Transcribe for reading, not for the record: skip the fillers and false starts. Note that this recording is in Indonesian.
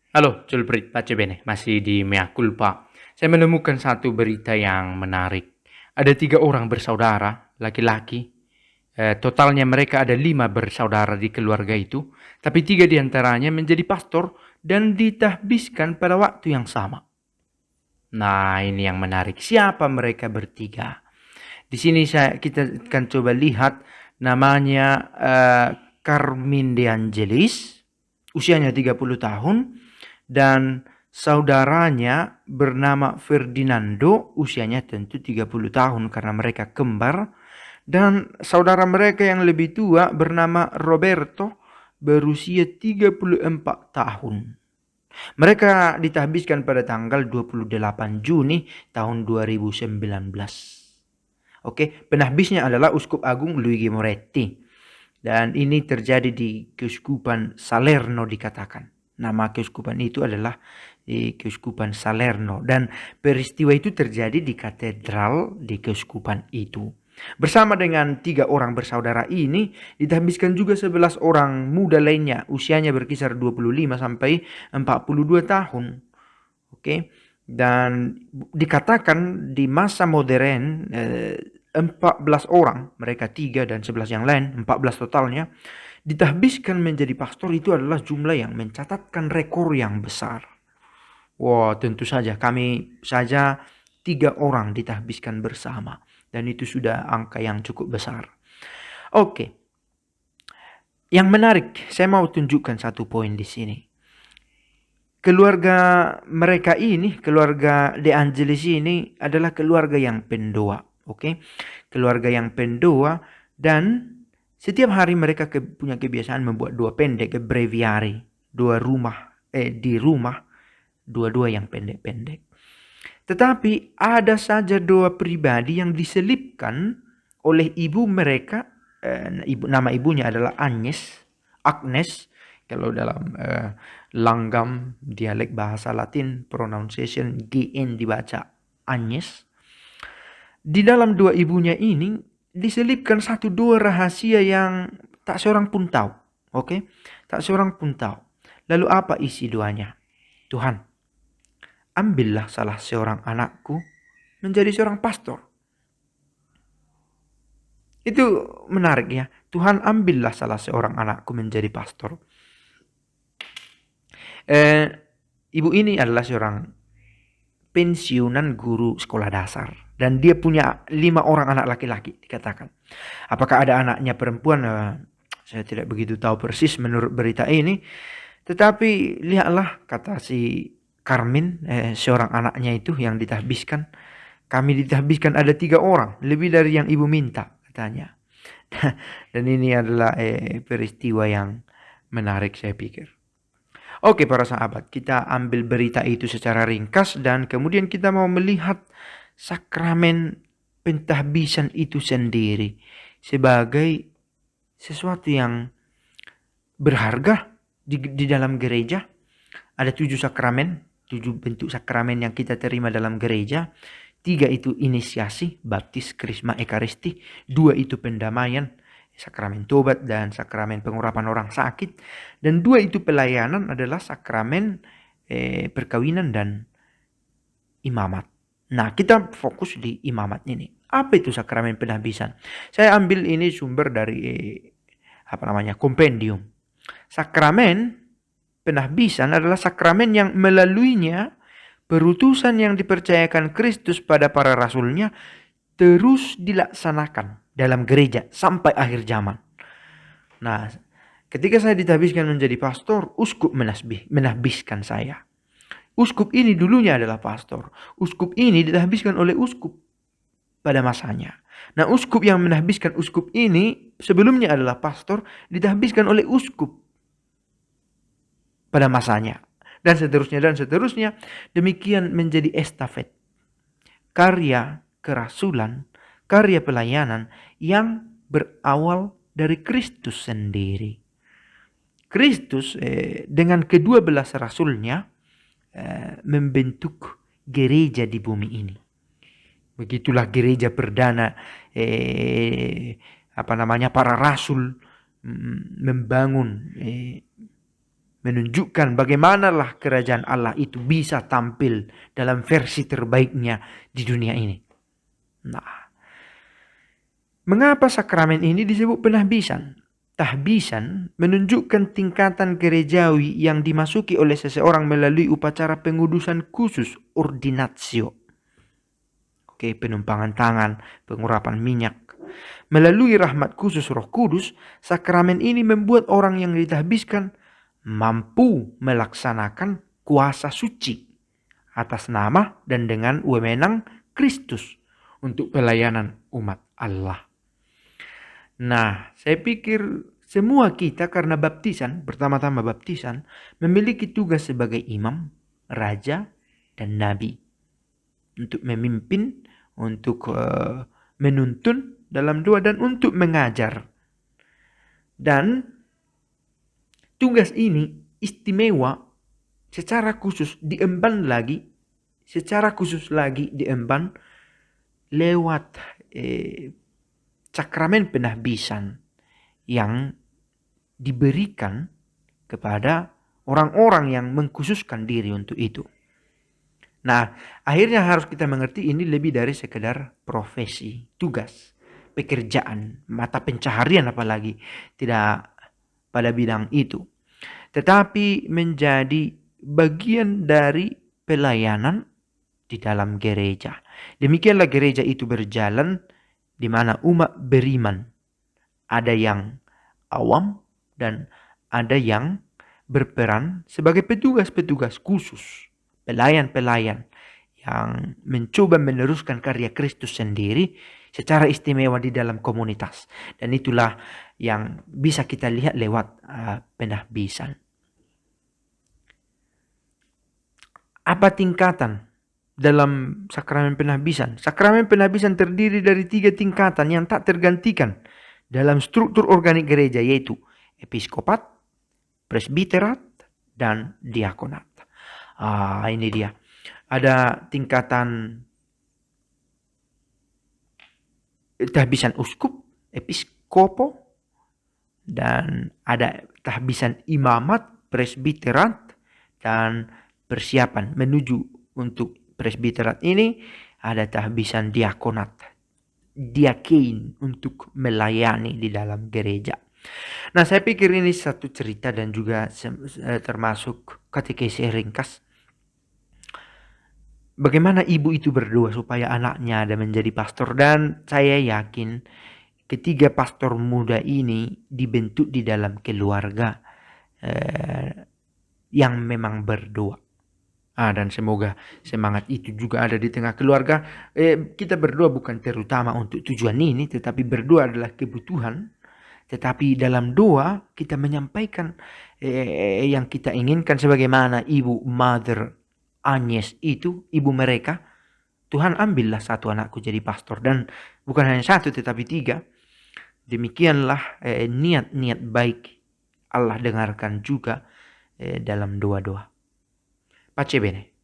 Halo, Julprit, pace bene, masih di Mea Culpa. Saya menemukan satu berita yang menarik. Ada 3 orang bersaudara, laki-laki. Totalnya mereka ada 5 bersaudara di keluarga itu, tapi 3 di antaranya menjadi pastor dan ditahbiskan pada waktu yang sama. Nah, ini yang menarik. Siapa mereka bertiga? Di sini kita akan coba lihat namanya Carmine De Angelis, usianya 30 tahun, dan saudaranya bernama Ferdinando, usianya tentu 30 tahun karena mereka kembar, dan saudara mereka yang lebih tua bernama Roberto berusia 34 tahun. Mereka ditahbiskan pada tanggal 28 Juni tahun 2019. Oke, penahbisnya adalah Uskup Agung Luigi Moretti. Dan ini terjadi di Keuskupan Salerno dikatakan. Nama keuskupan itu adalah di Keuskupan Salerno. Dan peristiwa itu terjadi di katedral di keuskupan itu. Bersama dengan 3 orang bersaudara ini, ditahbiskan juga 11 orang muda lainnya. Usianya berkisar 25 sampai 42 tahun. Oke. Dan dikatakan di masa modern 14 orang, mereka 3 dan 11 yang lain, 14 totalnya, ditahbiskan menjadi pastor. Itu adalah jumlah yang mencatatkan rekor yang besar. Wah, tentu saja kami saja 3 orang ditahbiskan bersama. Dan itu sudah angka yang cukup besar. Oke. Yang menarik, saya mau tunjukkan satu poin di sini. Keluarga mereka ini, keluarga De Angelis ini adalah keluarga yang pendoa, oke? Keluarga yang pendoa, dan setiap hari mereka punya kebiasaan membuat dua pendek, breviary, di rumah, dua-dua yang pendek-pendek. Tetapi ada saja doa pribadi yang diselipkan oleh ibu mereka, nama ibunya adalah Agnes, kalau dalam langgam dialek bahasa Latin pronunciation GN dibaca Agnes. Di dalam doa ibunya ini diselipkan satu doa rahasia yang tak seorang pun tahu. Oke? Tak seorang pun tahu. Lalu apa isi doanya? Tuhan, ambillah salah seorang anakku menjadi seorang pastor. Itu menarik ya. Tuhan, ambillah salah seorang anakku menjadi pastor. Ibu ini adalah seorang pensiunan guru sekolah dasar. Dan dia punya 5 orang anak laki-laki dikatakan. Apakah ada anaknya perempuan? Saya tidak begitu tahu persis menurut berita ini. Tetapi lihatlah, kata si Carmine, seorang anaknya itu yang ditahbiskan. Kami ditahbiskan ada 3 orang, lebih dari yang ibu minta katanya. Dan ini adalah peristiwa yang menarik saya pikir. Oke para sahabat, kita ambil berita itu secara ringkas dan kemudian kita mau melihat sakramen pentahbisan itu sendiri sebagai sesuatu yang berharga di dalam gereja. Ada 7 sakramen, 7 bentuk sakramen yang kita terima dalam gereja. 3 itu inisiasi, baptis, krisma, ekaristi. 2 itu pendamaian, sakramen tobat dan sakramen pengurapan orang sakit. Dan 2 itu pelayanan adalah sakramen perkawinan dan imamat. Nah, kita fokus di imamat ini. Apa itu sakramen penahbisan? Saya ambil ini sumber dari kompendium. Sakramen penahbisan adalah sakramen yang melaluinya perutusan yang dipercayakan Kristus pada para rasulnya terus dilaksanakan dalam gereja sampai akhir zaman. Nah, ketika saya ditahbiskan menjadi pastor, uskup menahbiskan saya. Uskup ini dulunya adalah pastor. Uskup ini ditahbiskan oleh uskup pada masanya. Nah, uskup yang menahbiskan uskup ini sebelumnya adalah pastor, ditahbiskan oleh uskup pada masanya. Dan seterusnya dan seterusnya. Demikian menjadi estafet. Karya kerasulan, karya pelayanan yang berawal dari Kristus sendiri. Kristus dengan ke-12 rasulnya membentuk gereja di bumi ini. Begitulah gereja perdana para rasul membangun menunjukkan bagaimanalah kerajaan Allah itu bisa tampil dalam versi terbaiknya di dunia ini. Nah, mengapa sakramen ini disebut penahbisan? Tahbisan menunjukkan tingkatan gerejawi yang dimasuki oleh seseorang melalui upacara pengudusan khusus, ordinatio. Oke, penumpangan tangan, pengurapan minyak. Melalui rahmat khusus Roh Kudus, sakramen ini membuat orang yang ditahbiskan mampu melaksanakan kuasa suci atas nama dan dengan wewenang Kristus untuk pelayanan umat Allah. Nah, saya pikir semua kita karena baptisan, pertama-tama baptisan, memiliki tugas sebagai imam, raja, dan nabi. Untuk memimpin, untuk menuntun dalam doa, dan untuk mengajar. Dan tugas ini istimewa secara khusus diemban lewat sakramen penahbisan yang diberikan kepada orang-orang yang mengkhususkan diri untuk itu. Nah, akhirnya harus kita mengerti ini lebih dari sekedar profesi, tugas, pekerjaan, mata pencaharian apalagi, tidak pada bidang itu. Tetapi menjadi bagian dari pelayanan di dalam gereja. Demikianlah gereja itu berjalan di mana umat beriman, ada yang awam dan ada yang berperan sebagai petugas-petugas khusus, pelayan-pelayan yang mencoba meneruskan karya Kristus sendiri secara istimewa di dalam komunitas. Dan itulah yang bisa kita lihat lewat penahbisan. Apa tingkatan dalam sakramen penahbisan? Sakramen penahbisan terdiri dari 3 tingkatan yang tak tergantikan dalam struktur organik gereja, yaitu episkopat, presbiterat, dan diakonat. Ini dia. Ada tingkatan tahbisan uskup, episkopo, dan ada tahbisan imamat, presbiterat, dan persiapan menuju untuk presbiterat ini ada tahbisan diakonat, diakein, untuk melayani di dalam gereja. Nah, saya pikir ini satu cerita dan juga termasuk katekesi ringkas. Bagaimana ibu itu berdoa supaya anaknya ada menjadi pastor, dan saya yakin ketiga pastor muda ini dibentuk di dalam keluarga yang memang berdoa. Dan semoga semangat itu juga ada di tengah keluarga. Kita berdoa bukan terutama untuk tujuan ini, tetapi berdoa adalah kebutuhan. Tetapi dalam doa kita menyampaikan yang kita inginkan, sebagaimana ibu Mother Agnes itu, ibu mereka, Tuhan ambillah satu anakku jadi pastor, dan bukan hanya satu tetapi 3. Demikianlah niat-niat baik Allah dengarkan juga dalam doa-doa. Pace bene.